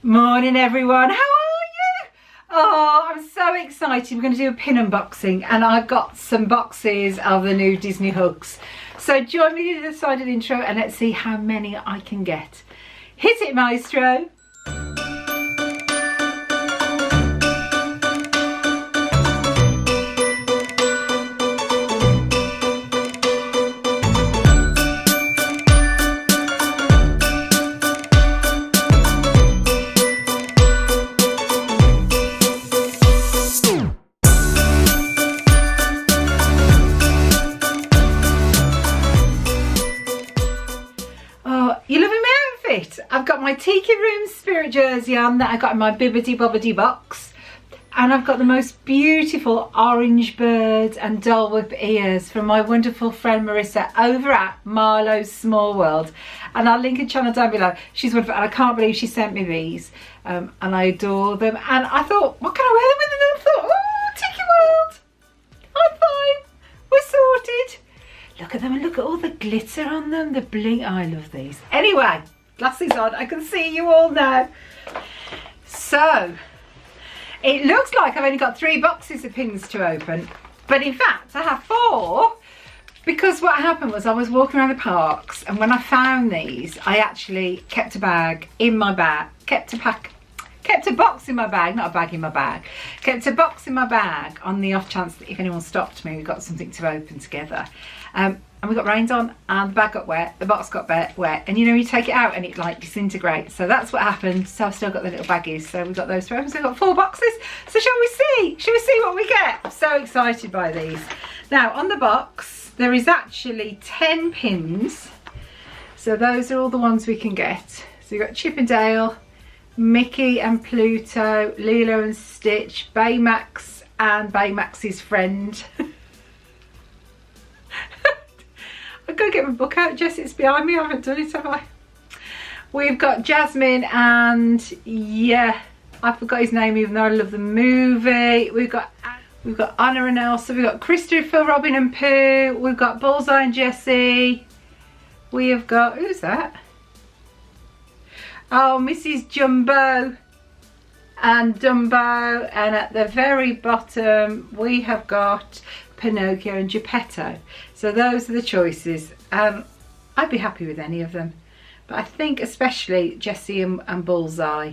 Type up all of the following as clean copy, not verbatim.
Morning everyone, how are you? Oh, I'm so excited. We're going to do a pin unboxing and I've got some boxes of the new Disney hugs. So join me to the side of the intro and let's see how many I can get. Hit it, maestro. I've got my Tiki Room Spirit jersey on that I got in my Bibbidi Bobbidi box, and I've got the most beautiful orange bird and Dole Whip ears from my wonderful friend Marissa over at Marlowe's Small World, and I'll link her channel down below. She's wonderful and I can't believe she sent me these, and I adore them, and I thought, what can I wear them with? And I thought, oh, Tiki World, I'm fine, we're sorted. Look at them and look at all the glitter on them, the bling. I love these. Anyway, glasses on, I can see you all now. So it looks like I've only got 3 boxes of pins to open, but in fact I have 4, because what happened was I was walking around the parks and when I found these I actually kept a bag in my bag, kept a box in my bag, not a bag in my bag, kept a box in my bag on the off chance that if anyone stopped me we got something to open together. And we got rained on and the bag got wet, the box got wet, and you know you take it out and it like disintegrates. So that's what happened. So I've still got the little baggies, so we've got those to open. So we've got 4 boxes. So shall we see? Shall we see what we get? I'm so excited by these. Now on the box there is actually 10 pins. So those are all the ones we can get. So you've got Chip and Dale, Mickey and Pluto, Lilo and Stitch, Baymax and Baymax's friend. I've got to get my book out, Jess, it's behind me, I haven't done it, have I? We've got Jasmine and, yeah, I forgot his name even though I love the movie. We've got Anna and Elsa, we've got Christopher, Robin and Pooh, we've got Bullseye and Jessie. We have got, who's that? Oh, Mrs. Jumbo and Dumbo, and at the very bottom we have got Pinocchio and Geppetto. So those are the choices. I'd be happy with any of them, but I think especially Jessie and Bullseye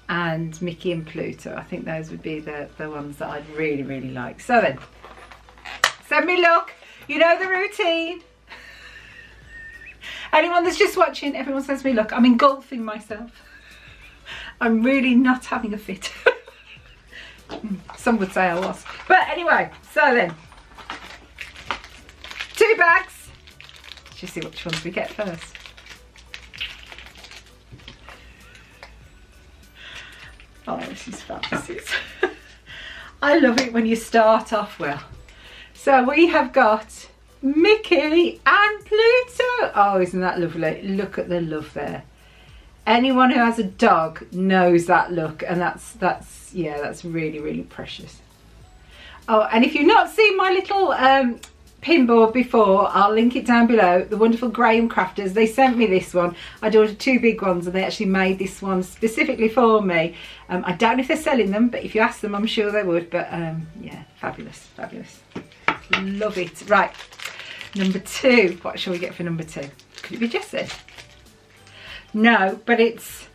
and Mickey and Pluto, I think those would be the ones that I'd really like. So then, send me look, you know the routine. Anyone that's just watching, everyone sends me look. I'm engulfing myself. I'm really not having a fit. Some would say I was, but anyway, so then 2 bags. Let's just see which ones we get first. Oh, this is fabulous. I love it when you start off well. So we have got Mickey and Pluto. Oh, isn't that lovely? Look at the love there. Anyone who has a dog knows that look, and that's yeah, that's really precious. Oh, and if you've not seen my little pin board before, I'll link it down below. The wonderful Graham Crafters, they sent me this one. I'd ordered 2 big ones and they actually made this one specifically for me. I don't know if they're selling them, but if you ask them I'm sure they would. But yeah, fabulous. Love it. Right, number 2. What shall we get for number 2? Could it be Jessie? No, but it's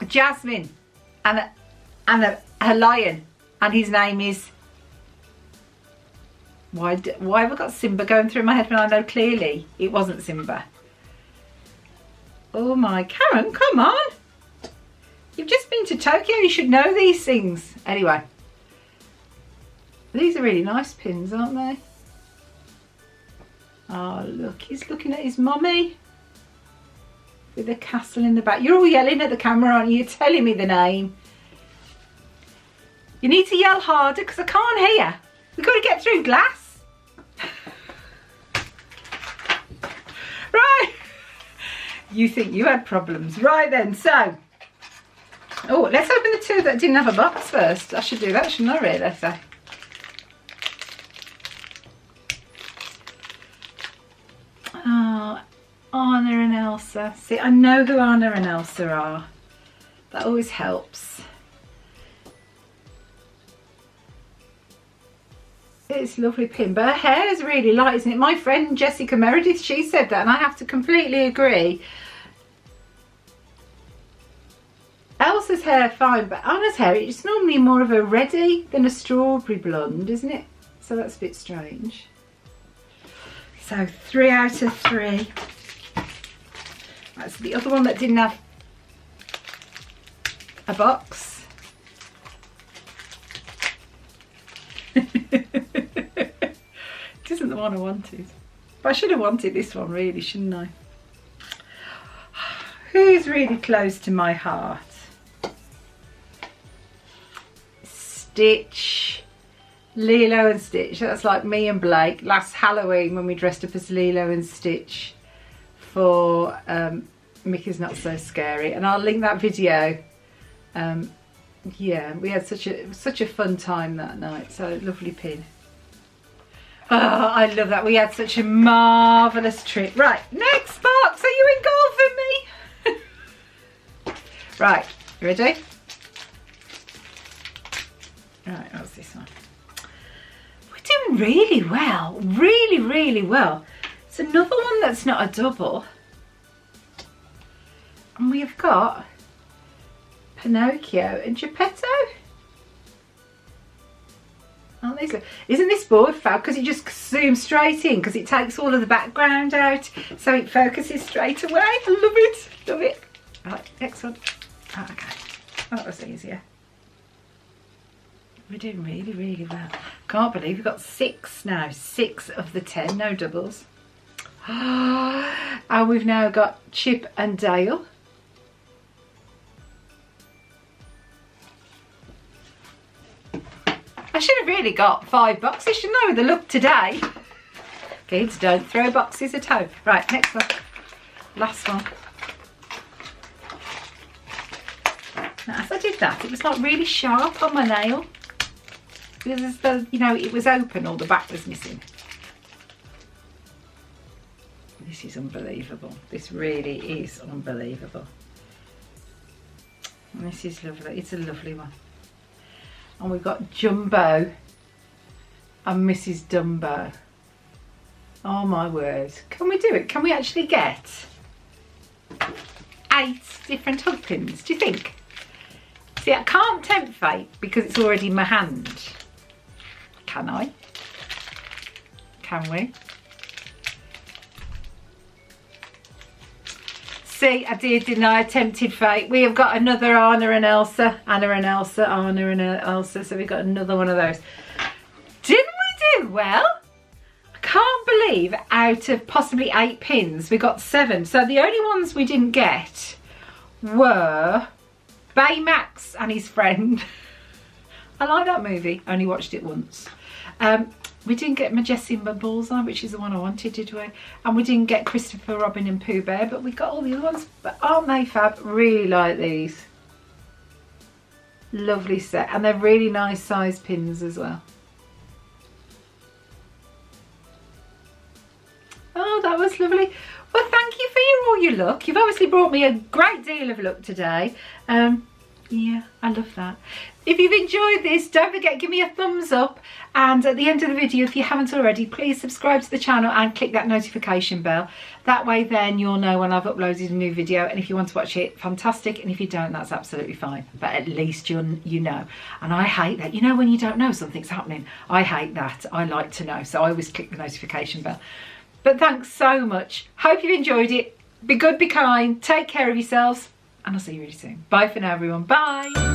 Jasmine and a lion, and his name is, why have I got Simba going through my head when I know clearly it wasn't Simba? Oh my, Karen, come on. You've just been to Tokyo, you should know these things. Anyway, these are really nice pins, aren't they? Oh look, he's looking at his mummy with the castle in the back. You're all yelling at the camera, aren't you? You're telling me the name. You need to yell harder because I can't hear. We've got to get through glass. Right. You think you had problems. Right then, so. Oh, let's open the 2 that didn't have a box first. I should do that, shouldn't I, really? So. Oh, Anna and Elsa. See, I know who Anna and Elsa are. That always helps. It's a lovely pin, but her hair is really light, isn't it? My friend Jessica Meredith, she said that, and I have to completely agree. Elsa's hair fine, but Anna's hair, it's normally more of a reddy than a strawberry blonde, isn't it? So that's a bit strange. So 3 out of 3. That's the other one that didn't have a box. It isn't the one I wanted. But I should have wanted this one really, shouldn't I? Who's really close to my heart? Stitch. Lilo and Stitch. That's like me and Blake last Halloween when we dressed up as Lilo and Stitch for Mickey's Not So Scary. And I'll link that video. Yeah, we had such a fun time that night. So lovely pin. Oh, I love that. We had such a marvellous trip. Right, next box. Are you engulfing me? Right, you ready? Right, what's this one? We're doing really well. Really, really well. It's another one that's not a double. And we've got Pinocchio and Geppetto. Aren't these? Isn't this board fab? Because it just zooms straight in, because it takes all of the background out, so it focuses straight away. I love it. Love it. Right, next one. Oh, okay. Oh, that was easier. We're doing really, really well. Can't believe we've got 6 now. 6 of the 10, no doubles. And we've now got Chip and Dale. I should have really got 5 boxes, shouldn't I, with the look today? Kids, don't throw boxes at home. Right, next one. Last one. Now, as I did that, it was like really sharp on my nail. Because, you know, it was open, all the back was missing. This is unbelievable. This really is unbelievable. And this is lovely. It's a lovely one. And we've got Jumbo and Mrs. Dumbo. Oh my word. Can we do it? Can we actually get 8 different hook pins, do you think? See, I can't tempt fate because it's already in my hand. Can I? Can we? See, I did, didn't I? I tempted fate. We have got another Anna and Elsa. Anna and Elsa, Anna and Elsa. So we've got another one of those. Didn't we do well? I can't believe out of possibly 8 pins, we got 7. So the only ones we didn't get were Baymax and his friend. I like that movie. Only watched it once. We didn't get Majesty and Bullseye, which is the one I wanted, did we? And we didn't get Christopher Robin and Pooh Bear, but we got all the other ones. But aren't they fab? Really like these. Lovely set. And they're really nice size pins as well. Oh, that was lovely. Well, thank you for all your luck. You've obviously brought me a great deal of luck today. Yeah, I love that. If you've enjoyed this, don't forget, give me a thumbs up. And at the end of the video, if you haven't already, please subscribe to the channel and click that notification bell. That way then you'll know when I've uploaded a new video. And if you want to watch it, fantastic. And if you don't, that's absolutely fine. But at least you know. And I hate that. You know, when you don't know something's happening, I hate that. I like to know. So I always click the notification bell. But thanks so much. Hope you've enjoyed it. Be good, be kind. Take care of yourselves. And I'll see you really soon. Bye for now, everyone. Bye.